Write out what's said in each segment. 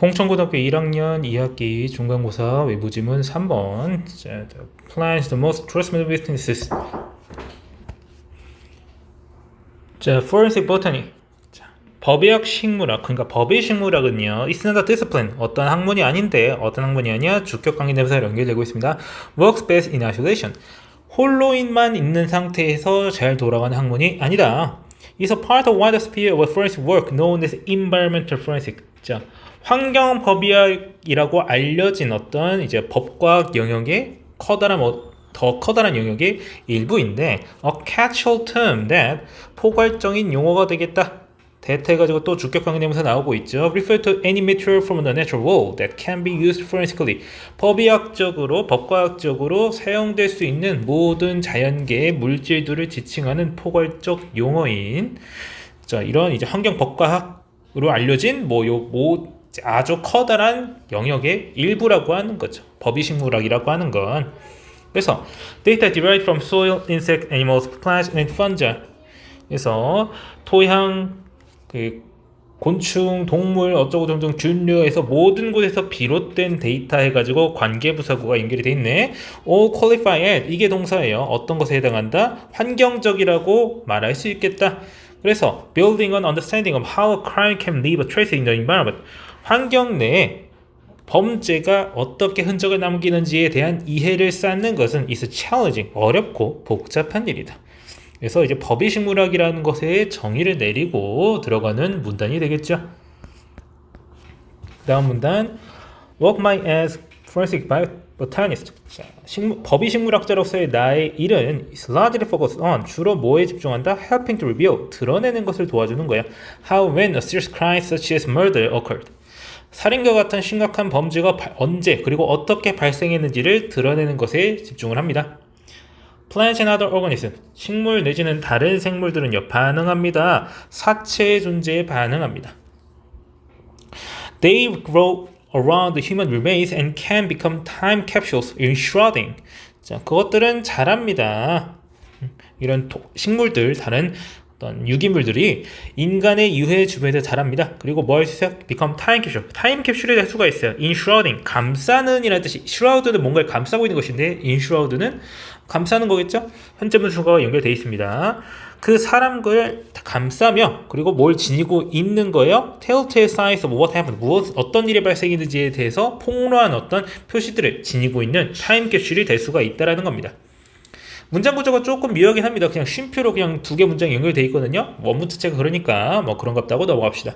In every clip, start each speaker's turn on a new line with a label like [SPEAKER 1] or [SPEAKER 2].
[SPEAKER 1] 홍천고등학교 1학년 2학기 중간고사 외부지문 3번. 자, the plants the most trustworthy witnesses. 자, forensic botany. 자, 법의학 식물학. 그러니까 법의 식물학은요, it's not a discipline. 어떤 학문이 아닌데, 어떤 학문이 아니야? 주격 관계 대명사로 연결되고 있습니다. works best in isolation. 홀로인만 있는 상태에서 잘 돌아가는 학문이 아니다. It's a part of wider sphere of forensic work known as environmental forensic. 자, 환경법의학이라고 알려진 어떤 이제 법과학 영역의 더 커다란 영역의 일부인데 a catch-all term that 포괄적인 용어가 되겠다. 대체해가지고 또 주격관계대명사 나오고 있죠. Refer to any material from the natural world that can be used forensically. 법의학적으로, 법과학적으로 사용될 수 있는 모든 자연계의 물질들을 지칭하는 포괄적 용어인 자, 이런 이제 환경법과학으로 알려진 아주 커다란 영역의 일부라고 하는 거죠. 법의식물학이라고 하는 건. 그래서 data derived from soil, insect, animals, plants, and fungi. 그래서 토양, 곤충, 동물, 어쩌고 저쩌고 균류에서 모든 곳에서 비롯된 데이터 해가지고 관계부사구가 연결이 돼 있네. All qualify at 이게 동사예요. 어떤 것에 해당한다? 환경적이라고 말할 수 있겠다. 그래서 building an understanding of how a crime can leave a trace in the environment. 환경 내에 범죄가 어떻게 흔적을 남기는지에 대한 이해를 쌓는 것은 is challenging, 어렵고 복잡한 일이다. 그래서 이제 법의식물학이라는 것에 정의를 내리고 들어가는 문단이 되겠죠. 다음 문단 Work my as forensic botanist. 자, 법의식물학자로서의 나의 일은 is largely focused on 주로 뭐에 집중한다? Helping to reveal 드러내는 것을 도와주는 거야. How when a serious crime such as murder occurred. 살인과 같은 심각한 범죄가 언제 그리고 어떻게 발생했는지를 드러내는 것에 집중을 합니다. Plants and other organisms. 식물 내지는 다른 생물들은요 반응합니다. 사체의 존재에 반응합니다. They grow around the human remains and can become time capsules in shrouding. 자, 그것들은 자랍니다. 이런 식물들, 다른 어떤 유기물들이 인간의 유해 주변에 자랍니다. 그리고 뭘 쓰세요? become time capsule. 타임 캡슐이 될 수가 있어요. enshrouding, 감싸는 이라는 뜻이, shroud는 뭔가를 감싸고 있는 것인데 enshroud는 감싸는 거겠죠? 현재 분수가 연결되어 있습니다. 그 사람을 감싸며 그리고 뭘 지니고 있는 거예요? telltale signs of what happened. 어떤 일이 발생했는지에 대해서 폭로한 어떤 표시들을 지니고 있는 타임 캡슐이 될 수가 있다라는 겁니다. 문장 구조가 조금 미묘하긴 합니다. 그냥 쉼표로 그냥 두 개 문장이 연결되어 있거든요. 원문 자체가 그러니까 뭐 그런 것 같다고 넘어갑시다.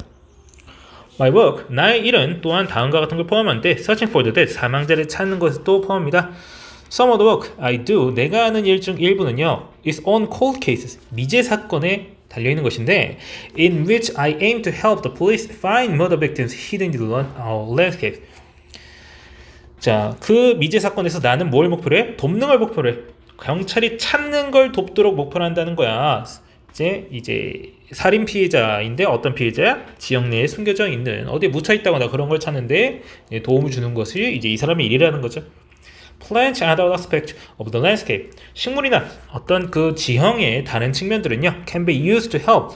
[SPEAKER 1] My work, 나의 일은 또한 다음과 같은 걸 포함하는데 searching for the dead, 사망자를 찾는 것도 포함합니다. Some of the work I do, 내가 하는 일 중 일부는요 is on cold cases, 미제 사건에 달려있는 것인데 in which I aim to help the police find murder victims hidden in the landscape. 자, 그 미제 사건에서 나는 뭘 목표로 해? 돕는 걸 목표로 해. 경찰이 찾는 걸 돕도록 목표로 한다는 거야. 이제 살인 피해자인데 어떤 피해자야? 지역 내에 숨겨져 있는 어디에 묻혀 있다거나 그런 걸 찾는데 도움을 주는 것이 이제 이 사람의 일이라는 거죠. Plant and other aspects of the landscape. 식물이나 어떤 그 지형의 다른 측면들은요, can be used to help.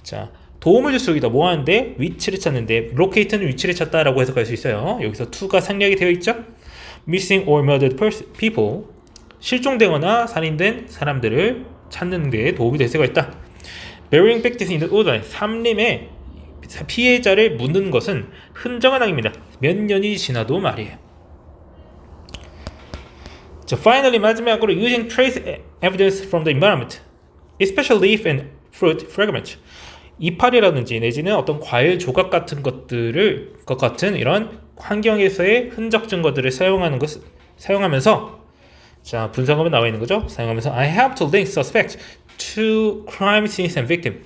[SPEAKER 1] 자, 도움을 줄 수 있다. 뭐 하는데? 위치를 찾는데, locate는 위치를 찾다라고 해석할 수 있어요. 여기서 to가 생략이 되어 있죠. Missing or murdered people. 실종되거나 살인된 사람들을 찾는 데 도움이 될 수가 있다. Burying victims in the woodland. 산림에 피해자를 묻는 것은 흔적은 아닙니다. 몇 년이 지나도 말이에요. 자, finally 마지막으로 using trace evidence from the environment, especially leaf and fruit fragments. 이파리라든지 내지는 어떤 과일 조각 같은 것들을 같은 이런 환경에서의 흔적 증거들을 사용하면서 자, 분석하면 나와 있는 거죠. 사용하면서 I have to link suspect to crime scenes and victim.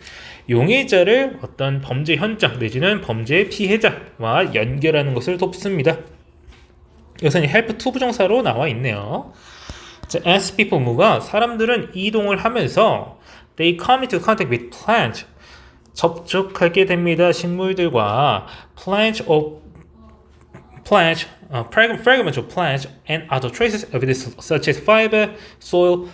[SPEAKER 1] 용의자를 어떤 범죄 현장 내지는 범죄 피해자와 연결하는 것을 돕습니다. 여기서는 help to 부정사로 나와 있네요. 자, as people move가 사람들은 이동을 하면서 they come into contact with plants. 접촉하게 됩니다. 식물들과 fragments of plants and other traces of this such as fiber, soil,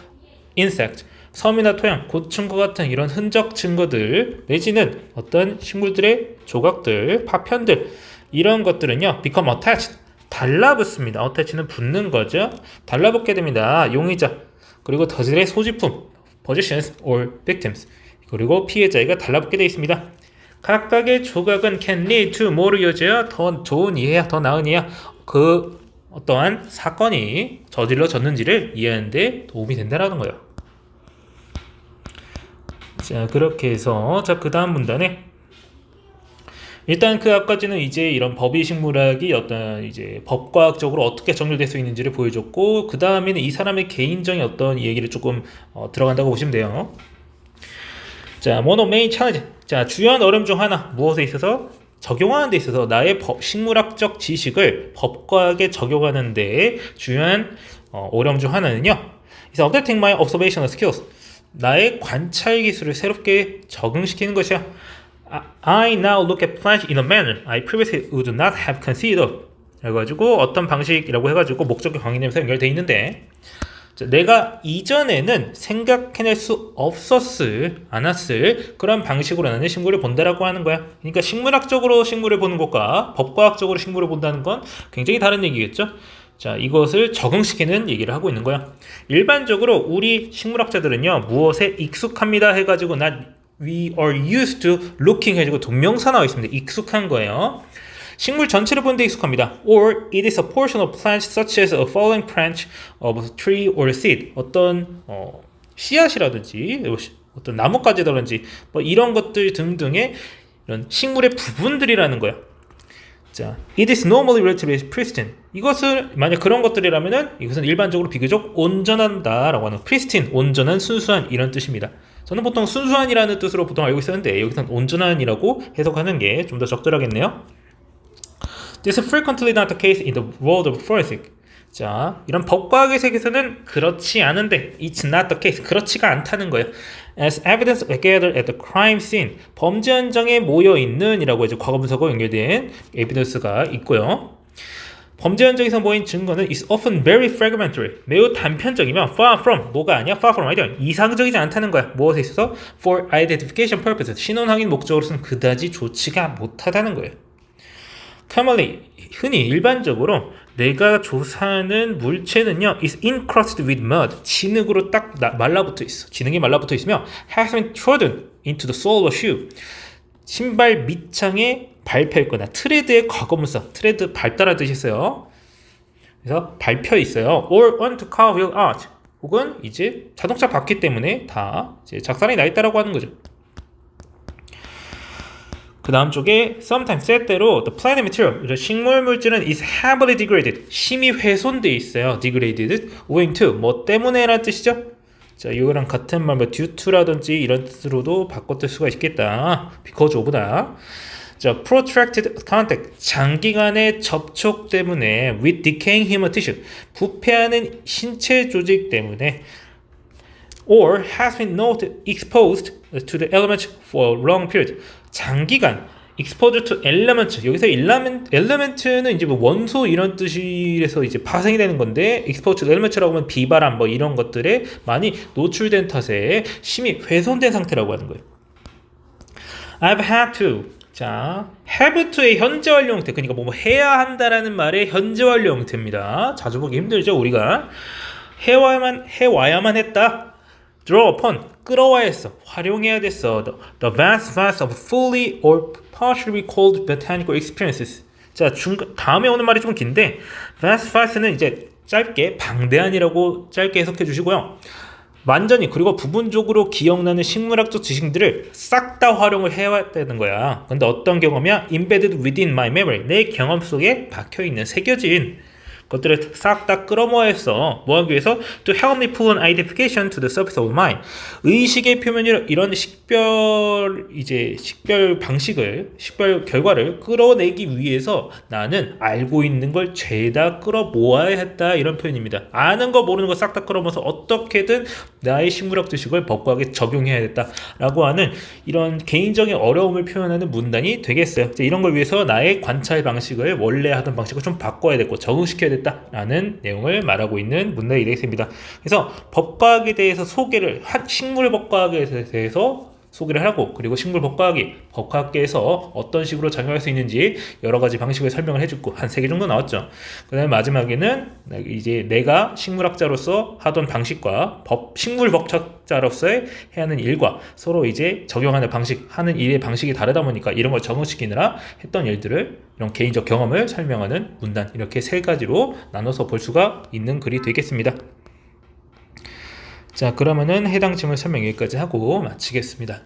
[SPEAKER 1] insect. 섬이나 토양, 곤충과 같은 이런 흔적 증거들 내지는 어떤 식물들의 조각들, 파편들 이런 것들은요, become attached, 달라붙습니다. attach는 붙는 거죠. 달라붙게 됩니다. 용의자, 그리고 저들의 소지품, possessions or victims, 그리고 피해자가 달라붙게 되어 있습니다. 각각의 조각은 can lead to more use야, 더 좋은 이해야, 더 나은 이해야, 그 어떠한 사건이 저질러졌는지를 이해하는 데 도움이 된다라는 거예요. 자, 그렇게 해서 그 다음 문단에 일단 그 앞까지는 이제 이런 법의식물학이 어떤 이제 법과학적으로 어떻게 정렬될 수 있는지를 보여줬고, 그 다음에는 이 사람의 개인적인 어떤 얘기를 조금 들어간다고 보시면 돼요. 자, one of main challenge. 자, 주요한 어려움 중 하나, 무엇에 있어서? 적용하는 데 있어서 나의 식물학적 지식을 법과학에 적용하는 데 주요한 어려움 중 하나는요, is updating my observational skills. 나의 관찰 기술을 새롭게 적응시키는 것이야. I now look at plants in a manner I previously would not have considered. 그래가지고 어떤 방식이라고 해가지고 목적격 관계되면서 연결되어 있는데, 내가 이전에는 생각해낼 수 않았을 그런 방식으로 나는 식물을 본다라고 하는 거야. 그러니까 식물학적으로 식물을 보는 것과 법과학적으로 식물을 본다는 건 굉장히 다른 얘기겠죠. 자, 이것을 적응시키는 얘기를 하고 있는 거야. 일반적으로 우리 식물학자들은요, 무엇에 익숙합니다 해가지고 we are used to looking 해가지고 동명사 나와 있습니다. 익숙한 거예요. 식물 전체를 보는 데 익숙합니다. Or it is a portion of plants such as a falling branch of a tree or seed. 어떤 씨앗이라든지 어떤 나뭇가지라든지 뭐 이런 것들 등등의 이런 식물의 부분들이라는 거야. 자, it is normally relatively pristine. 이것을 만약 그런 것들이라면은 이것은 일반적으로 비교적 온전하다라고 하는 pristine, 온전한, 순수한 이런 뜻입니다. 저는 보통 순수한이라는 뜻으로 보통 알고 있었는데 여기서는 온전한이라고 해석하는 게 좀 더 적절하겠네요. This is frequently not the case in the world of forensic. 자, 이런 법과학의 세계에서는 그렇지 않은데, it's not the case, 그렇지가 않다는 거예요. As evidence gathered at the crime scene, 범죄 현장에 모여 있는이라고 해서 과거분사고 연결된 에비던스가 있고요. 범죄 현장에서 모인 증거는 is often very fragmentary, 매우 단편적이면 far from, 뭐가 아니야? far from 아니야? 이상적이지 않다는 거야. 무엇에 있어서? For identification purposes, 신원 확인 목적으로서는 그다지 좋지가 못하다는 거예요. Commonly, 흔히 일반적으로 내가 조사하는 물체는요, is encrusted with mud, 진흙으로 딱 말라붙어 있어. 진흙이 말라붙어 있으며 has been trodden into the sole of a shoe, 신발 밑창에 밟혀 있거나 트레드의 과거분사, 트레드 밟다라는 뜻이 있어요. 그래서 밟혀 있어요. or onto car wheel arch, 혹은 이제 자동차 바퀴 때문에 다 이제 작살이 나 있다라고 하는 거죠. 그 다음 쪽에 sometimes 때때로 the plant material, 식물 물질은 is heavily degraded, 심히 훼손돼 있어요. degraded, owing to, 뭐 때문에라는 뜻이죠. 자, 이거랑 같은 말, 뭐 due to라든지 이런 뜻으로도 바꿔쓸 수가 있겠다. because of다. 자, protracted contact, 장기간의 접촉 때문에 with decaying human tissue, 부패하는 신체 조직 때문에 or has been not exposed to the elements for a long period, 장기간 exposed to element, 여기서 element는 이제 뭐 원소 이런 뜻이라서 이제 파생이 되는 건데, exposed to element라고 하면 비바람 뭐 이런 것들에 많이 노출된 탓에 심히 훼손된 상태라고 하는 거예요. I've had to, 자, have to의 현재 완료 형태, 그러니까 뭐 해야 한다라는 말의 현재 완료 형태입니다. 자주 보기 힘들죠. 우리가 해와야만 했다. draw upon, 끌어와야 했어, 활용해야 됐어. the vast of fully or partially recalled botanical experiences. 자, 다음에 오는 말이 좀 긴데, vast는 이제 짧게 방대한이라고 짧게 해석해 주시고요. 완전히 그리고 부분적으로 기억나는 식물학적 지식들을 싹 다 활용을 해야 되는 거야. 근데 어떤 경험이야? embedded within my memory, 내 경험 속에 박혀있는, 새겨진 것들을 싹 다 끌어모아서 뭐 하기 위해서 to help me pull an identification to the surface of mind, 의식의 표면으로 이런 식별 방식을, 식별 결과를 끌어내기 위해서 나는 알고 있는 걸 죄다 끌어모아야 했다, 이런 표현입니다. 아는 거 모르는 거 싹 다 끌어모아서 어떻게든 나의 식물학 지식을 법과학에 적용해야 됐다라고 하는 이런 개인적인 어려움을 표현하는 문단이 되겠어요. 이런 걸 위해서 나의 관찰 방식을 원래 하던 방식을 좀 바꿔야 됐고 적응시켜야 됐다라는 내용을 말하고 있는 문단이 되겠습니다. 그래서 법과학에 대해서 소개를, 식물 법과학에 대해서 소개를 하고, 그리고 식물 법과학계에서 어떤 식으로 작용할 수 있는지 여러 가지 방식을 설명을 해주고 한 3개 정도 나왔죠. 그 다음에 마지막에는 이제 내가 식물학자로서 하던 방식과 식물법학자로서의 해야 하는 일과 서로 이제 적용하는 방식, 하는 일의 방식이 다르다 보니까 이런 걸 적응시키느라 했던 일들을, 이런 개인적 경험을 설명하는 문단, 이렇게 3가지로 나눠서 볼 수가 있는 글이 되겠습니다. 자, 그러면은 해당 질문 설명 여기까지 하고 마치겠습니다.